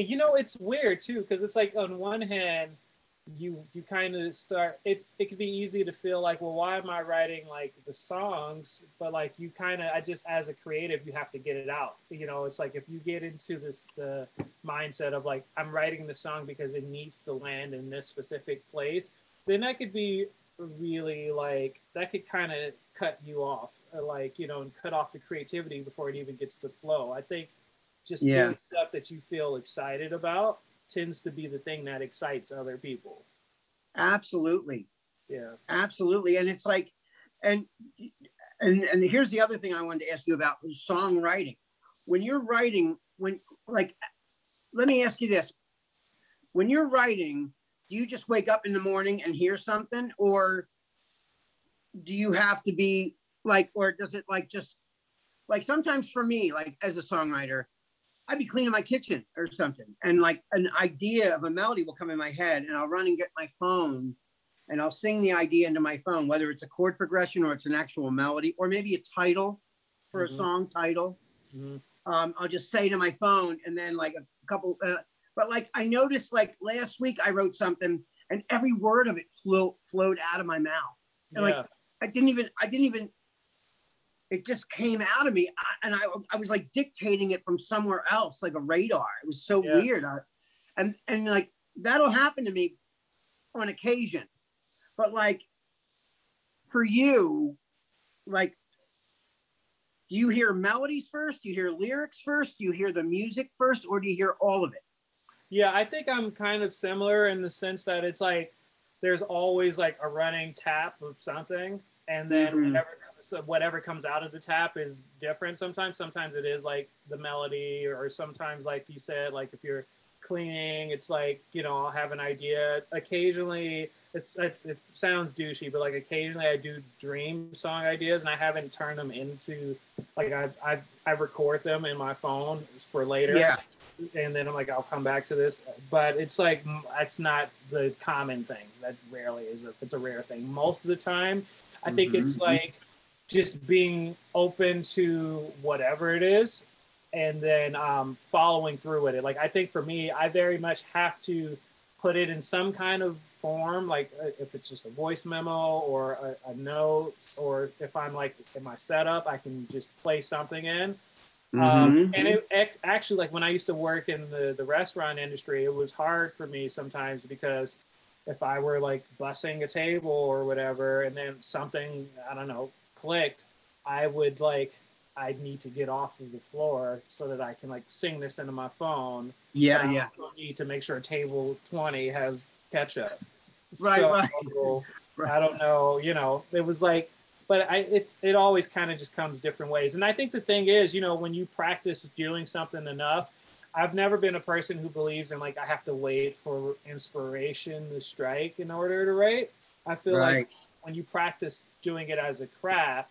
you know, it's weird too, because it's like on one hand, you kind of start. It can be easy to feel like, well, why am I writing like the songs? But like you kind of, I just as a creative, you have to get it out. You know, it's like if you get into the mindset of like I'm writing the song because it needs to land in this specific place, then that could be really like that could kind of cut you off, like you know, and cut off the creativity before it even gets to flow. I think just Yeah, doing stuff that you feel excited about tends to be the thing that excites other people. absolutely. Yeah. Absolutely. And it's like, and and here's the other thing I wanted to ask you about songwriting. When you're writing, when like, let me ask you this: when you're writing, do you just wake up in the morning and hear something, or do you have to be like, or does it like just like sometimes for me, like as a songwriter, I'd be cleaning my kitchen or something, and like an idea of a melody will come in my head, and I'll run and get my phone, and I'll sing the idea into my phone, whether it's a chord progression or it's an actual melody, or maybe a title for a Mm-hmm. song title. Mm-hmm. I'll just say to my phone, and then like a couple. But like I noticed, like last week I wrote something, and every word of it flowed out of my mouth, and like Yeah. I didn't even it just came out of me, and I was like dictating it from somewhere else, like a radar. It was so Yeah. weird. And like that'll happen to me on occasion, but like for you, like, do you hear melodies first? Do you hear lyrics first? Do you hear the music first, or do you hear all of it? Yeah, I think I'm kind of similar in the sense that it's like there's always like a running tap of something, and then Mm-hmm. whatever comes out of the tap is different. Sometimes it is like the melody, or sometimes like you said, like if you're cleaning, it's like you know I'll have an idea. Occasionally, it sounds douchey, but like occasionally I do dream song ideas, and I haven't turned them into like I record them in my phone for later, Yeah. and then I'm like, I'll come back to this. But it's like that's not the common thing. That rarely is. It's a rare thing. Most of the time, I think it's Mm-hmm. like just being open to whatever it is, and then following through with it. Like I think for me, I very much have to put it in some kind of form. Like if it's just a voice memo or a note, or if I'm like in my setup, I can just play something in. Mm-hmm. And it actually, like when I used to work in the restaurant industry, it was hard for me sometimes because if I were like bussing a table or whatever, and then something, I don't know, clicked, I would like, I'd need to get off of the floor so that I can like sing this into my phone. But Yeah, I yeah. also need to make sure table 20 has ketchup. Right, So right, right. I don't know, you know, it was like, but it always kind of just comes different ways. And I think the thing is, you know, when you practice doing something enough, I've never been a person who believes in like I have to wait for inspiration to strike in order to write. I feel like Right. when you practice doing it as a craft,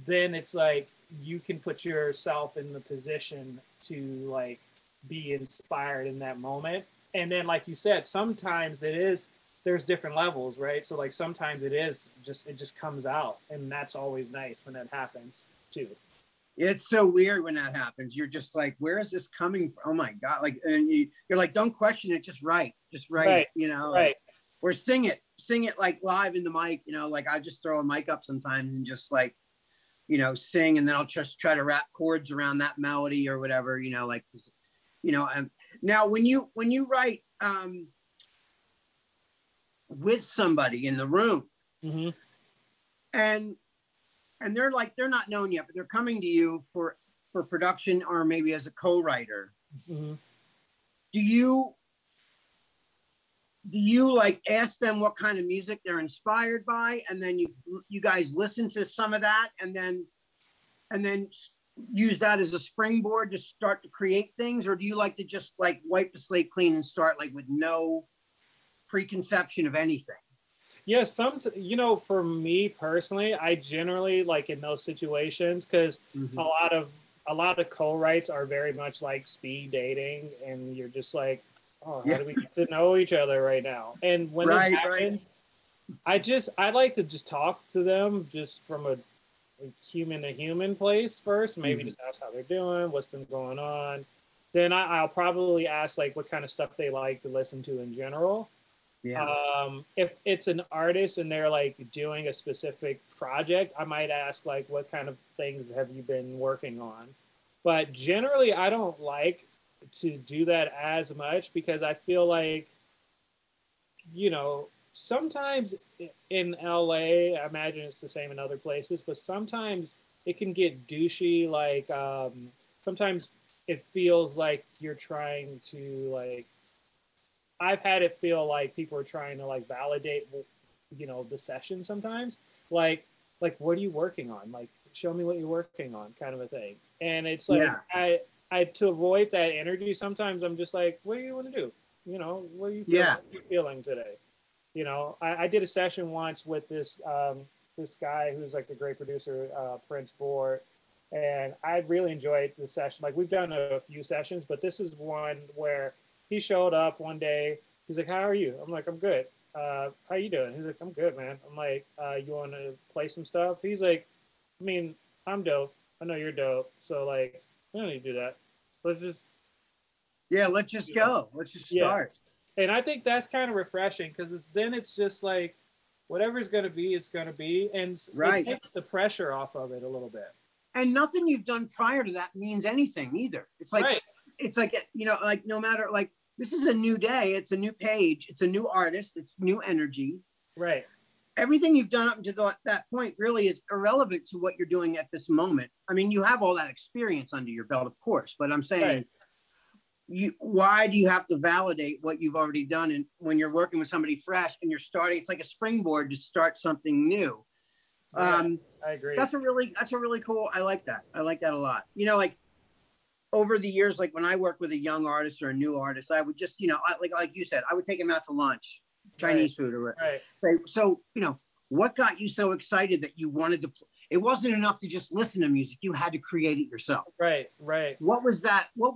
then it's like you can put yourself in the position to like be inspired in that moment. And then like you said, sometimes it is there's different levels, right? So like sometimes it just comes out, and that's always nice when that happens too. It's so weird when that happens. You're just like, where is this coming from? Oh my God. Like, and you're like, don't question it. Just write Right, it, you know, like, right. or sing it like live in the mic, you know, like I just throw a mic up sometimes and just like, you know, sing. And then I'll just try to wrap chords around that melody or whatever, you know, like, you know, now when you write, with somebody in the room Mm-hmm. and they're like they're not known yet, but they're coming to you for production or maybe as a co-writer. Mm-hmm. Do you like ask them what kind of music they're inspired by, and then you guys listen to some of that, and then use that as a springboard to start to create things, or do you like to just like wipe the slate clean and start like with no preconception of anything? Yeah, you know, for me personally, I generally like in those situations because a Mm-hmm. lot of a lot of co-writes are very much like speed dating, and you're just like, oh, how Yeah. do we get to know each other right now? And when it Right, right. happens, I like to just talk to them just from a human to human place first, maybe Mm-hmm. just ask how they're doing, what's been going on. then I'll probably ask like what kind of stuff they like to listen to in general. Yeah. If it's an artist and they're like doing a specific project, I might ask like what kind of things have you been working on. But generally, I don't like to do that as much because I feel like, sometimes in LA, I imagine it's the same in other places, but sometimes it can get douchey. Like, sometimes it feels like you're trying to, like, I've had it feel like people are trying to, like, validate, the session sometimes. Like, what are you working on? Like, show me what you're working on, kind of a thing. And it's like, Yeah. I to avoid that energy, sometimes I'm just like, what do you want to do? What are you feeling? Yeah. What are you feeling today? I did a session once with this guy who's like a great producer, Prince Board, and I really enjoyed the session. Like we've done a few sessions, but this is one where he showed up one day. He's like, "How are you?" I'm like, "I'm good." How you doing? He's like, "I'm good, man." I'm like, "You want to play some stuff?" He's like, "I mean, I'm dope. I know you're dope. So like, we don't need to do that. Let's just Yeah. Let's just go. Let's just yeah." start. And I think that's kind of refreshing because then it's just like whatever's going to be, it's going to be, and it Right. takes the pressure off of it a little bit. And nothing you've done prior to that means anything either. Right. It's like, like no matter, like, this is a new day. It's a new page. It's a new artist. It's new energy. Right. Everything you've done up to that point really is irrelevant to what you're doing at this moment. I mean, you have all that experience under your belt, of course, but I'm saying, Right. why do you have to validate what you've already done? And when you're working with somebody fresh and you're starting, it's like a springboard to start something new. Yeah, I agree. That's a really cool. I like that. I like that a lot. Like over the years, like when I work with a young artist or a new artist, I would just, like you said, I would take him out to lunch, Chinese food or right. Say, so, what got you so excited that you wanted to it wasn't enough to just listen to music. You had to create it yourself. Right. Right. What was that? What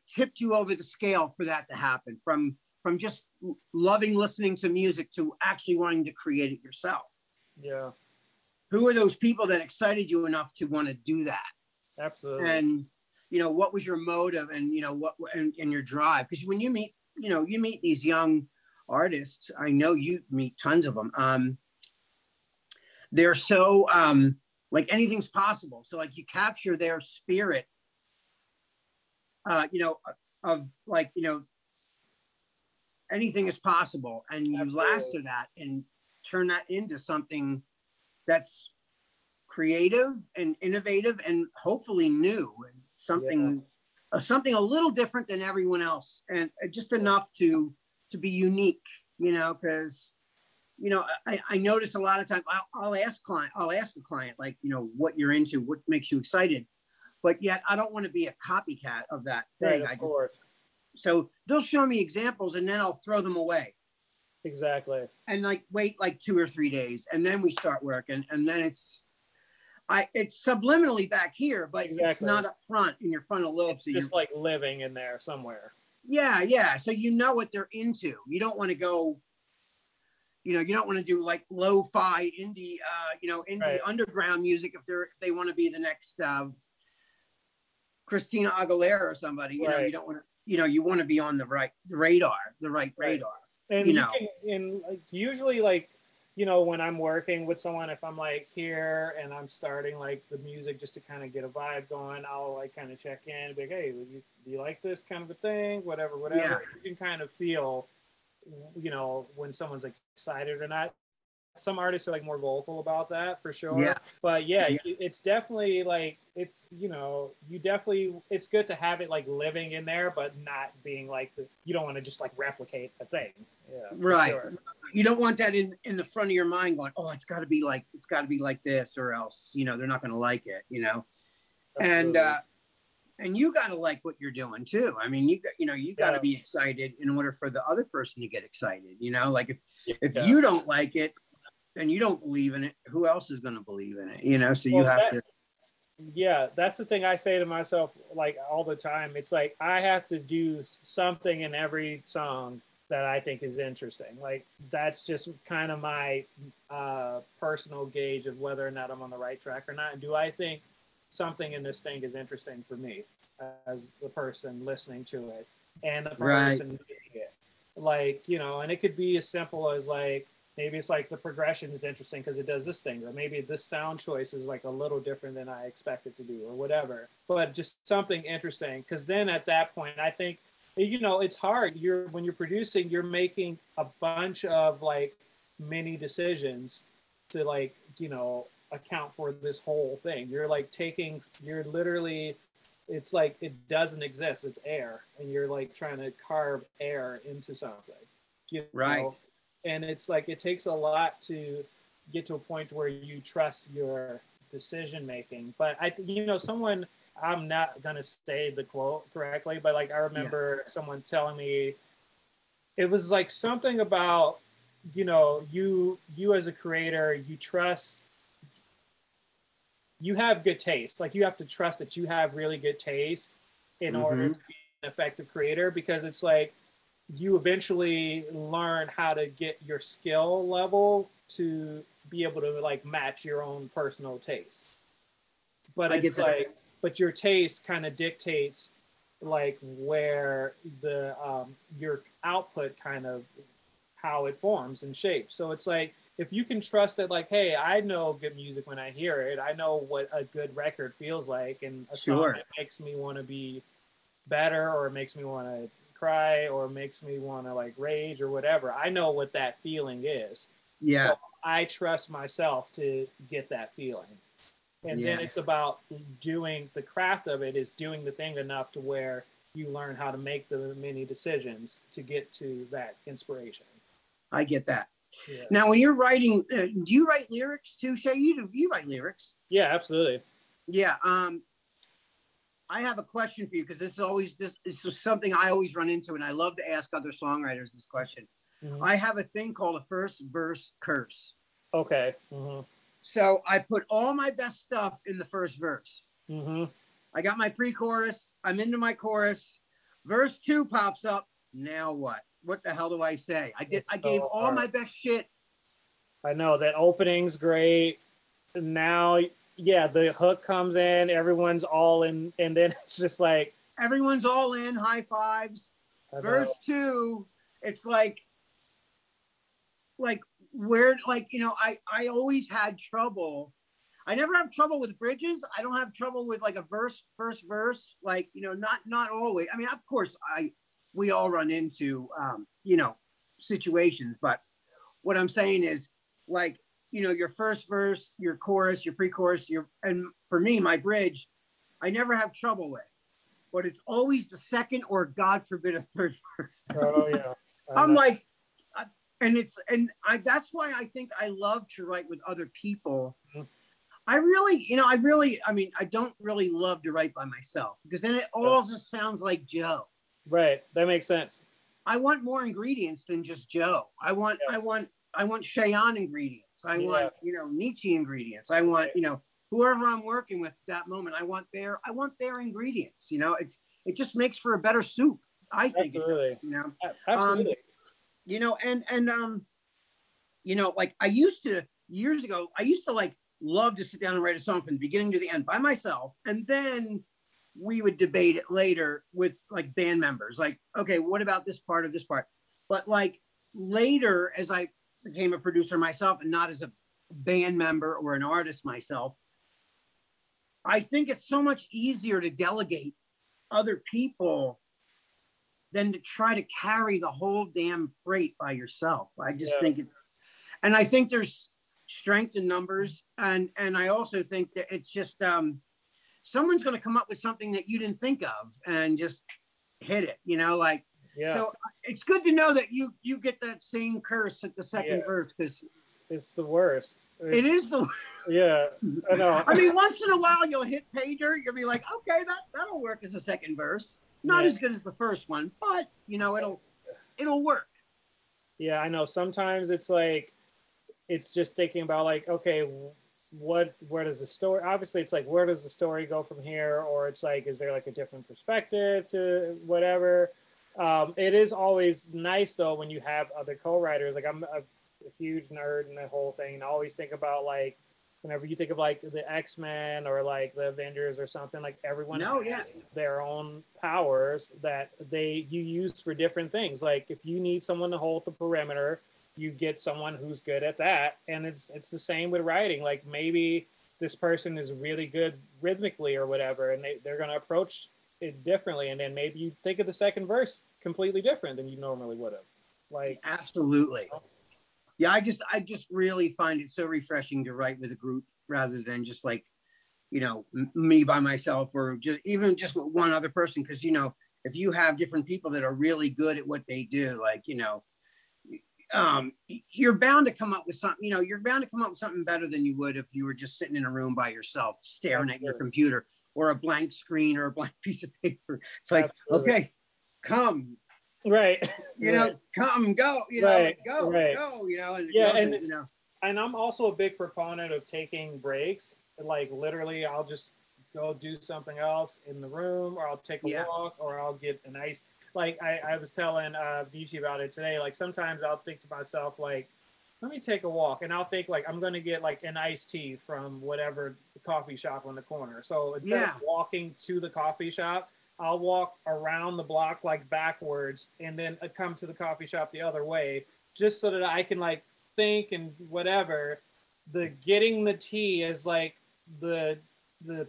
tipped you over the scale for that to happen from just loving listening to music to actually wanting to create it yourself? Yeah. Who are those people that excited you enough to want to do that? Absolutely. And what was your motive and what and your drive? Because when you meet these young artists, I know you meet tons of them. They're so like anything's possible. So like you capture their spirit of like, anything is possible. And you master that and turn that into something that's creative and innovative and hopefully new and something a little different than everyone else. And just enough to be unique, because, I notice a lot of times I'll ask a client, like, what you're into, what makes you excited. But yet I don't want to be a copycat of that thing. Right, of course. So they'll show me examples and then I'll throw them away. Exactly. And like wait like 2 or 3 days and then we start working and then it's subliminally back here, but it's not up front in your frontal lobe. It's so just like living in there somewhere. Yeah. So what they're into. You don't want to go, you don't want to do like lo-fi indie, indie underground music if they want to be the next Christina Aguilera or somebody. You don't want to. You want to be on the right radar. And like usually like when I'm working with someone, if I'm like here and I'm starting like the music just to kind of get a vibe going, I'll like kind of check in, be like, hey, do you like this kind of a thing? Whatever. Yeah. You can kind of feel, when someone's like excited or not. Some artists are like more vocal about that for sure. Yeah. But it's definitely like it's it's good to have it like living in there, but not being like you don't want to just like replicate a thing. Yeah. Right. Sure. You don't want that in the front of your mind going, oh, it's got to be like this or else they're not going to like it. Absolutely. And you got to like what you're doing too. I mean, you got to be excited in order for the other person to get excited. Like if you don't like it and you don't believe in it, who else is going to believe in it? So you have to. Yeah, that's the thing I say to myself like all the time. It's like I have to do something in every song that I think is interesting. Like that's just kind of my personal gauge of whether or not I'm on the right track or not. And do I think something in this thing is interesting for me as the person listening to it and the Right. person making it. Like, you know, and it could be as simple as like, maybe it's like the progression is interesting because it does this thing, or maybe this sound choice is like a little different than I expected to do, or whatever. But just something interesting, because then at that point, I think, you know, it's hard. When you're producing, you're making a bunch of like mini decisions to like, you know, account for this whole thing. You're literally, it's like it doesn't exist. It's air, and you're like trying to carve air into something, you Right. know. And it's like it takes a lot to get to a point where you trust your decision making. But you know, someone, I'm not gonna say the quote correctly, but like I remember someone telling me it was like something about, you know, you as a creator, you have good taste. Like you have to trust that you have really good taste in order to be an effective creator, because it's like you eventually learn how to get your skill level to be able to like match your own personal taste. But it's like, but your taste kind of dictates like where the your output kind of how it forms and shapes. So it's like if you can trust that, like, hey, I know good music when I hear it. I know what a good record feels like, and a song that makes me want to be better, or makes me want to cry, or makes me want to like rage or whatever. I know what that feeling is. Yeah. So I trust myself to get that feeling. And then it's about doing the craft of it, is doing the thing enough to where you learn how to make the many decisions to get to that inspiration. I get that. Yeah. Now, when you're writing, do you write lyrics too, Shay? You write lyrics? Yeah, absolutely. Yeah. I have a question for you, because this is something I always run into, and I love to ask other songwriters this question. Mm-hmm. I have a thing called a first verse curse. Okay. Mm-hmm. So I put all my best stuff in the first verse. Mm-hmm. I got my pre-chorus. I'm into my chorus. Verse 2 pops up. Now what? What the hell do I say? I gave all my best shit. I know that opening's great. Now, yeah, the hook comes in, everyone's all in, and then it's just like everyone's all in, high fives. Verse 2, it's like where, like, you know, I always had trouble. I never have trouble with bridges. I don't have trouble with like a first verse, like, you know, not always. I mean, of course, we all run into you know, situations, but what I'm saying is, like, you know, your first verse, your chorus, your pre-chorus, and for me, my bridge, I never have trouble with, but it's always the second, or God forbid, a third verse. Oh yeah. I'm like, that's why I think I love to write with other people. Mm-hmm. I mean, I don't really love to write by myself, because then it all just sounds like Joe. Right. That makes sense. I want more ingredients than just Joe. I want Shayon ingredients. I want, you know, Nietzsche ingredients. I want, you know, whoever I'm working with at that moment, I want their ingredients. You know, it just makes for a better soup. I think Absolutely. It does, you know. Absolutely. You know, and you know, like years ago, I used to like love to sit down and write a song from the beginning to the end by myself, and then we would debate it later with like band members, like, okay, what about this part of this part? But like later, as I became a producer myself, and not as a band member or an artist myself, I think it's so much easier to delegate other people than to try to carry the whole damn freight by yourself. I just think and I think there's strength in numbers, and I also think that it's just someone's going to come up with something that you didn't think of and just hit it, you know, like, so it's good to know that you get that same curse at the second verse, because it's the worst. It is the yeah, I know. I mean, once in a while you'll hit pay dirt, you'll be like, okay, that'll work as a second verse. Not as good as the first one, but you know, it'll work. Yeah, I know. Sometimes it's like, it's just thinking about like, okay, where does the story, obviously it's like, where does the story go from here? Or it's like, is there like a different perspective to whatever? It is always nice though when you have other co-writers. Like I'm a huge nerd in the whole thing, and I always think about like whenever you think of like the X-Men or like the Avengers or something, like everyone No, has yeah. their own powers that you use for different things. Like if you need someone to hold the perimeter, you get someone who's good at that. And it's the same with writing. Like maybe this person is really good rhythmically or whatever, and they're going to approach it differently. And then maybe you think of the second verse completely different than you normally would have. Like, absolutely. Yeah, I just really find it so refreshing to write with a group rather than just like, me by myself, or just even just with one other person. Because if you have different people that are really good at what they do, like you're bound to come up with something. You're bound to come up with something better than you would if you were just sitting in a room by yourself, staring at your computer or a blank screen or a blank piece of paper. It's like, okay, come. Right. Come, go, right. go, right. go, and yeah, and and I'm also a big proponent of taking breaks. Like literally, I'll just go do something else in the room, or I'll take a walk, or I'll get an ice. Like I was telling Vici about it today. Like sometimes I'll think to myself, like, let me take a walk, and I'll think like I'm gonna get like an iced tea from whatever coffee shop on the corner. So instead of walking to the coffee shop, I'll walk around the block like backwards, and then come to the coffee shop the other way, just so that I can like think and whatever. The getting the tea is like the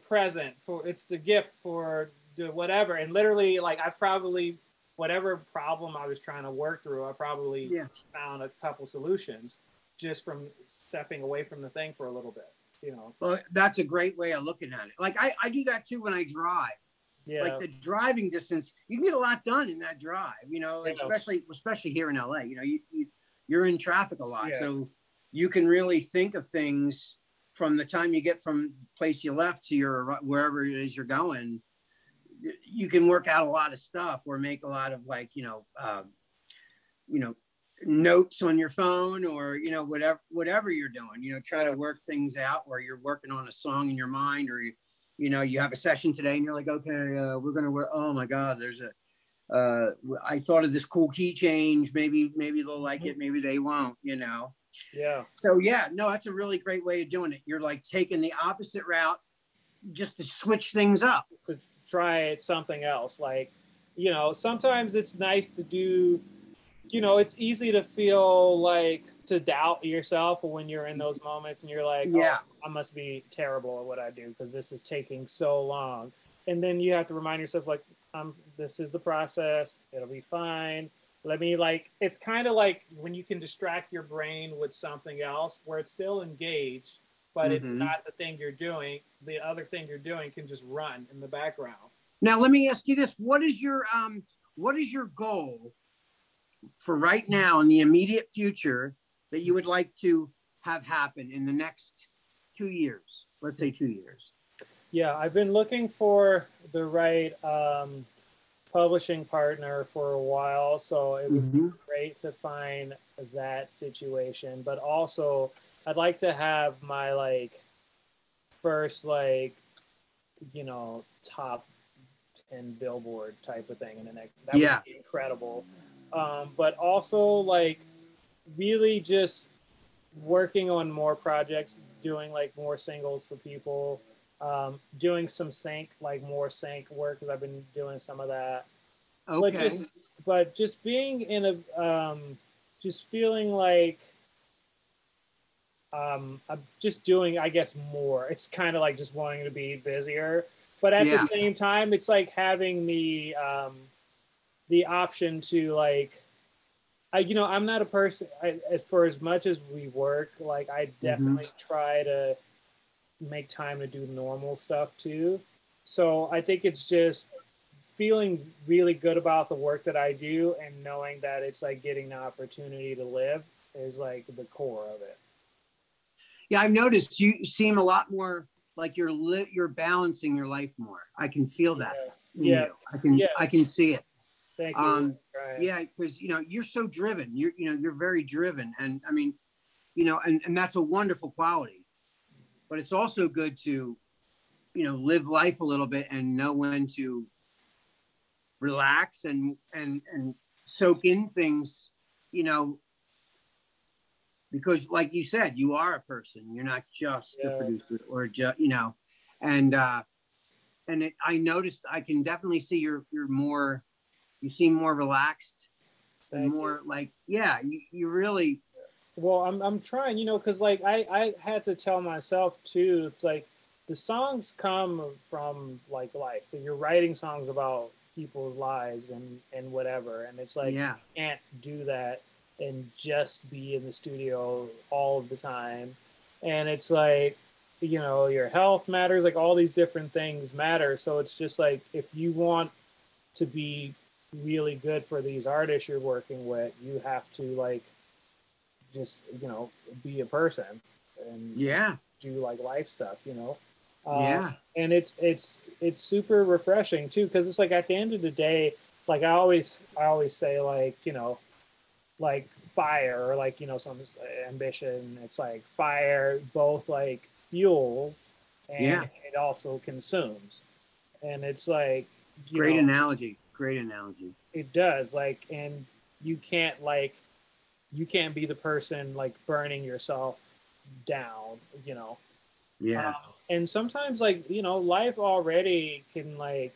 present for, it's the gift for the whatever. And literally, like I've probably, whatever problem I was trying to work through, I probably found a couple solutions just from stepping away from the thing for a little bit. Well, that's a great way of looking at it. Like I do that too when I drive. Like the driving distance, you can get a lot done in that drive, especially here in LA. You're in traffic a lot, so you can really think of things from the time you get from place you left to your wherever it is you're going. You can work out a lot of stuff, or make a lot of like notes on your phone, or whatever you're doing. Try to work things out, or you're working on a song in your mind, or you have a session today and you're like, okay, we're going to work. Oh my God, there's I thought of this cool key change. Maybe they'll like it. Maybe they won't, Yeah. So no, that's a really great way of doing it. You're like taking the opposite route just to switch things up. To try something else. Like, sometimes it's nice to do, it's easy to feel like to doubt yourself when you're in those moments and you're like, oh, I must be terrible at what I do because this is taking so long. And then you have to remind yourself, like, this is the process. It'll be fine. Let me, like, it's kind of like when you can distract your brain with something else where it's still engaged, but it's not the thing you're doing. The other thing you're doing can just run in the background. Now, let me ask you this. What is your goal for right now in the immediate future that you would like to have happen in the next 2 years? Let's say 2 years. Yeah, I've been looking for the right publishing partner for a while, so it would be great to find that situation. But also, I'd like to have my like first like top 10 Billboard type of thing in the next. That would be incredible. But also like really just working on more projects, doing like more singles for people, doing some more sync work because I've been doing some of that. Okay. But just being in a, just feeling like I'm just doing, I guess, more. It's kind of like just wanting to be busier, but at the same time, it's like having the option to like, I'm not a person. For as much as we work, like I definitely try to make time to do normal stuff too. So I think it's just feeling really good about the work that I do and knowing that it's like getting the opportunity to live is like the core of it. Yeah, I've noticed you seem a lot more like you're balancing your life more. I can feel that in you. I can see it. Thank you. Yeah, because you're so driven. You're very driven, and I mean, and that's a wonderful quality. But it's also good to, live life a little bit and know when to relax and soak in things, because like you said, you are a person. You're not just a Yeah. producer or just, you know, and I noticed, I can definitely see you're more, you seem more relaxed and Thank you. more like, yeah, you really, Well, I'm trying, you know, because like I had to tell myself too. It's like the songs come from like life. You're writing songs about people's lives and whatever, and it's like yeah, you can't do that and just be in the studio all of the time. And it's like, you know, your health matters. Like all these different things matter. So it's just like if you want to be really good for these artists you're working with, you have to like just, you know, be a person and yeah, do like life stuff, you know. uh, yeah, and it's super refreshing too, because it's like at the end of the day, like I always say, like, you know, like fire, or like, you know, some ambition, it's like fire both like fuels and yeah. it also consumes. And it's like, you Great know, analogy. Great analogy. it does, like, and you can't like you can't be the person like burning yourself down, you know. um, Yeah. and sometimes, like, you know, life already can like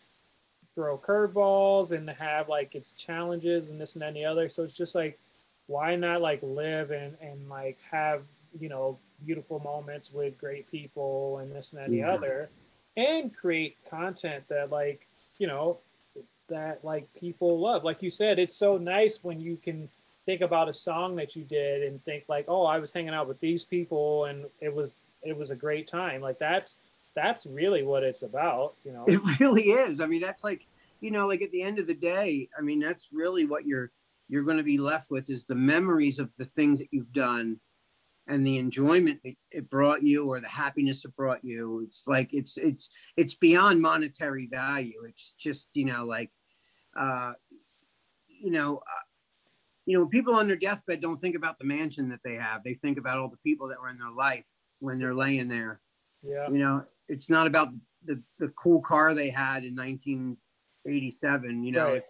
throw curveballs and have like its challenges and this and that and the other. So it's just like, why not like live and like have, you know, beautiful moments with great people and this and that and the Yeah. other, and create content that like, you know, that like people love. Like you said, it's so nice when you can think about a song that you did and think like, oh, I was hanging out with these people and it was a great time. Like that's really what it's about, you know. It really is. I mean, that's like, you know, like at the end of the day, I mean, that's really what you're going to be left with is the memories of the things that you've done and the enjoyment that it brought you or the happiness it brought you. It's like it's beyond monetary value. It's just, you know, like uh you know, when people on their deathbed don't think about the mansion that they have. They think about all the people that were in their life when they're laying there. Yeah. You know, it's not about the cool car they had in 1987. You know, Right. it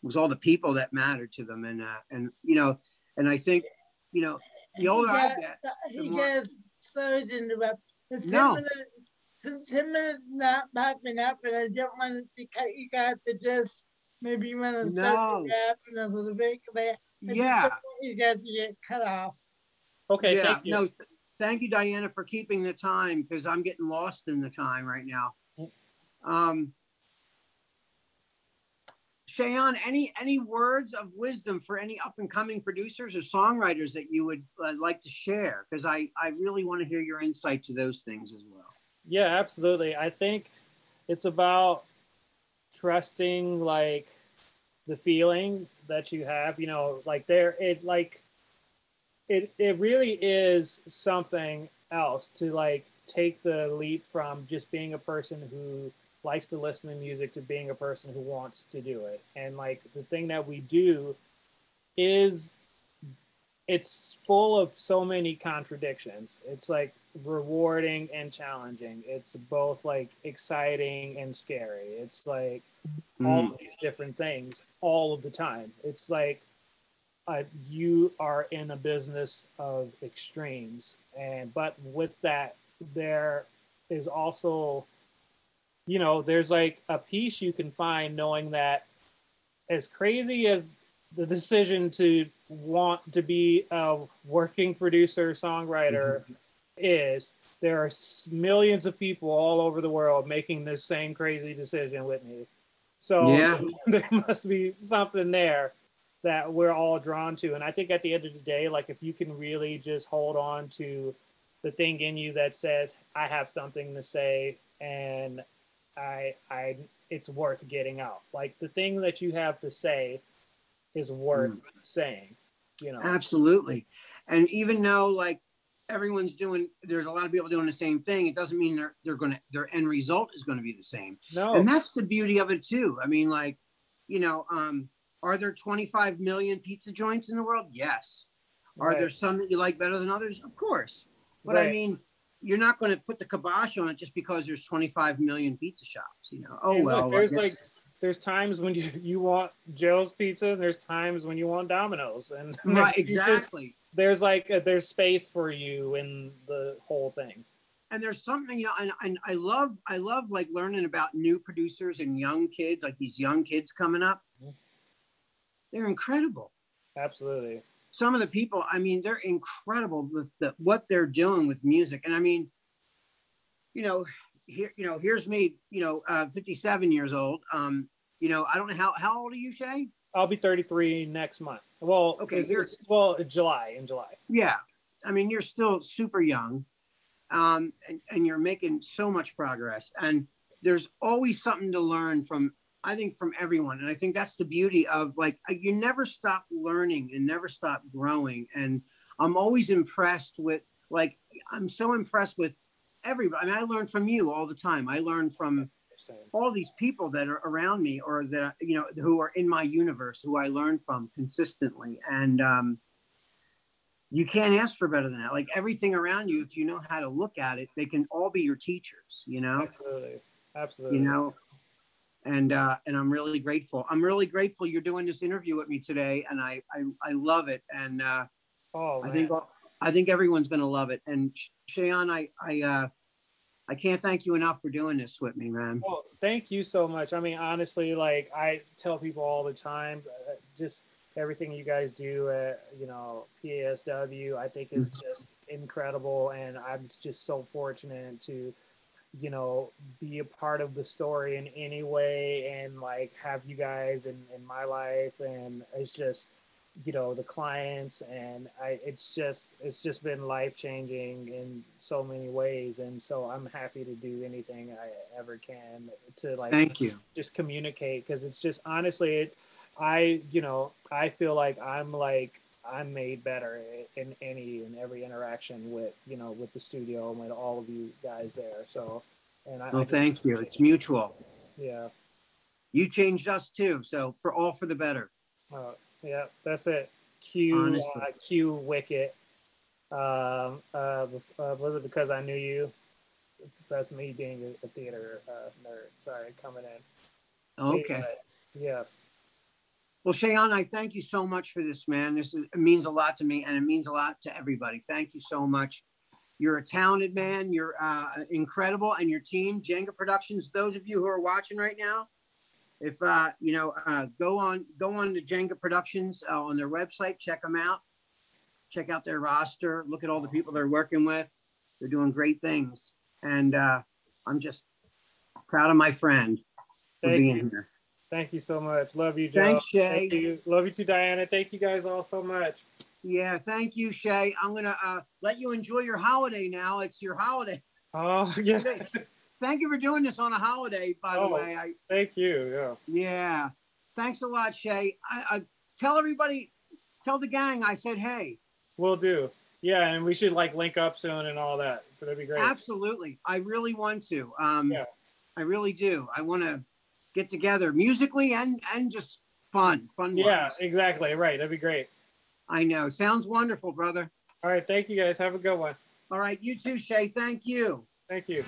was all the people that mattered to them, and you know, and I think, you know, the older I get, the He more gets sorry to interrupt. The no, 10 minutes not popping up, and I don't want to cut you guys to just maybe you want to start to no, rap in a little bit, but I just don't yeah, want you guys to get cut off. Okay, yeah, thank you. no. Thank you, Diana, for keeping the time because I'm getting lost in the time right now. Um, Shayon, any words of wisdom for any up and coming producers or songwriters that you would like to share? Because I really want to hear your insight to those things as well. Yeah, absolutely. I think it's about trusting like the feeling that you have, you know, like there it like it really is something else to like take the leap from just being a person who likes to listen to music to being a person who wants to do it. And like the thing that we do is it's full of so many contradictions. It's like rewarding and challenging. It's both like exciting and scary. It's like all of these different things all of the time. It's like you are in a business of extremes, and but with that, there is also, you know, there's like a peace you can find knowing that as crazy as the decision to want to be a working producer songwriter is, there are millions of people all over the world making this same crazy decision with me. So Yeah, there must be something there that we're all drawn to. And I think at the end of the day, like if you can really just hold on to the thing in you that says, I have something to say and I it's worth getting out. Like the thing that you have to say is worth saying, you know. absolutely. And even though like everyone's doing, there's a lot of people doing the same thing. It doesn't mean their end result is going to be the same. And No. that's the beauty of it too. I mean, like, you know, are there 25 million pizza joints in the world? Yes. Are there Right. some that you like better than others? Of course. But I Right. mean, you're not going to put the kibosh on it just because there's 25 million pizza shops, you know. Oh And look, well, I guess. there's times when you want Joe's Pizza, and there's times when you want Domino's, and Right, you just exactly. there's like there's space for you in the whole thing. And there's something, you know, and I love like learning about new producers and young kids, like these young kids coming up. They're incredible. Absolutely. Some of the people, I mean, they're incredible with what they're doing with music. And I mean, you know, here's me, 57 years old. You know, I don't know how old are you, Shay? I'll be 33 next month. Well, okay, in July. Yeah, I mean, you're still super young, and you're making so much progress. And there's always something to learn from, I think, from everyone. And I think that's the beauty of, like, you never stop learning and never stop growing. And I'm always impressed with, like, I'm so impressed with everybody. I mean, I learn from you all the time. I learn from all these people that are around me, or that, you know, who are in my universe, who I learn from consistently. And you can't ask for better than that. Like, everything around you, if you know how to look at it, they can all be your teachers, you know? Absolutely. You know, and I'm really grateful. I'm really grateful you're doing this interview with me today, and I love it. And I think everyone's going to love it. And Shayon, I can't thank you enough for doing this with me, man. Well, thank you so much. I mean, honestly, like, I tell people all the time, just everything you guys do at, you know, PASW, I think is just incredible. And I'm just so fortunate to, you know, be a part of the story in any way, and like have you guys in my life. And it's just, you know, the clients, and it's just been life-changing in so many ways. And so I'm happy to do anything I ever can to, like, thank you, just communicate, because it's just, honestly, I feel like I'm made better in any and every interaction with, you know, with the studio and with all of you guys there. So, and thank you. It's mutual. Yeah. You changed us too. So for the better. Yeah, that's it. Q Wicket. Was it because I knew you? That's me being a theater nerd. Sorry, coming in. Okay. Anyway, yeah. Well, Shayon, I thank you so much for this, man. It means a lot to me, and it means a lot to everybody. Thank you so much. You're a talented man. You're incredible, and your team, Jenga Productions. Those of you who are watching right now, if go on to Jenga Productions on their website, check them out, check out their roster, look at all the people they're working with. They're doing great things, and I'm just proud of my friend for being here. Thank you so much. Love you, Joe. Thanks, Shay. Thank you. Love you too, Diana. Thank you guys all so much. Yeah, thank you, Shay. I'm gonna let you enjoy your holiday now. It's your holiday. Oh, yeah. Thank you for doing this on a holiday, by the way. Thank you. Yeah. Thanks a lot, Shay. I tell everybody, tell the gang I said hey. Will do. Yeah, and we should, like, link up soon and all that. So that'd be great. Absolutely. I really want to. Yeah. I really do. I want to get together musically and just fun. Yeah, exactly. Right. That'd be great. I know. Sounds wonderful, brother. All right. Thank you, guys. Have a good one. All right. You too, Shay. Thank you. Thank you.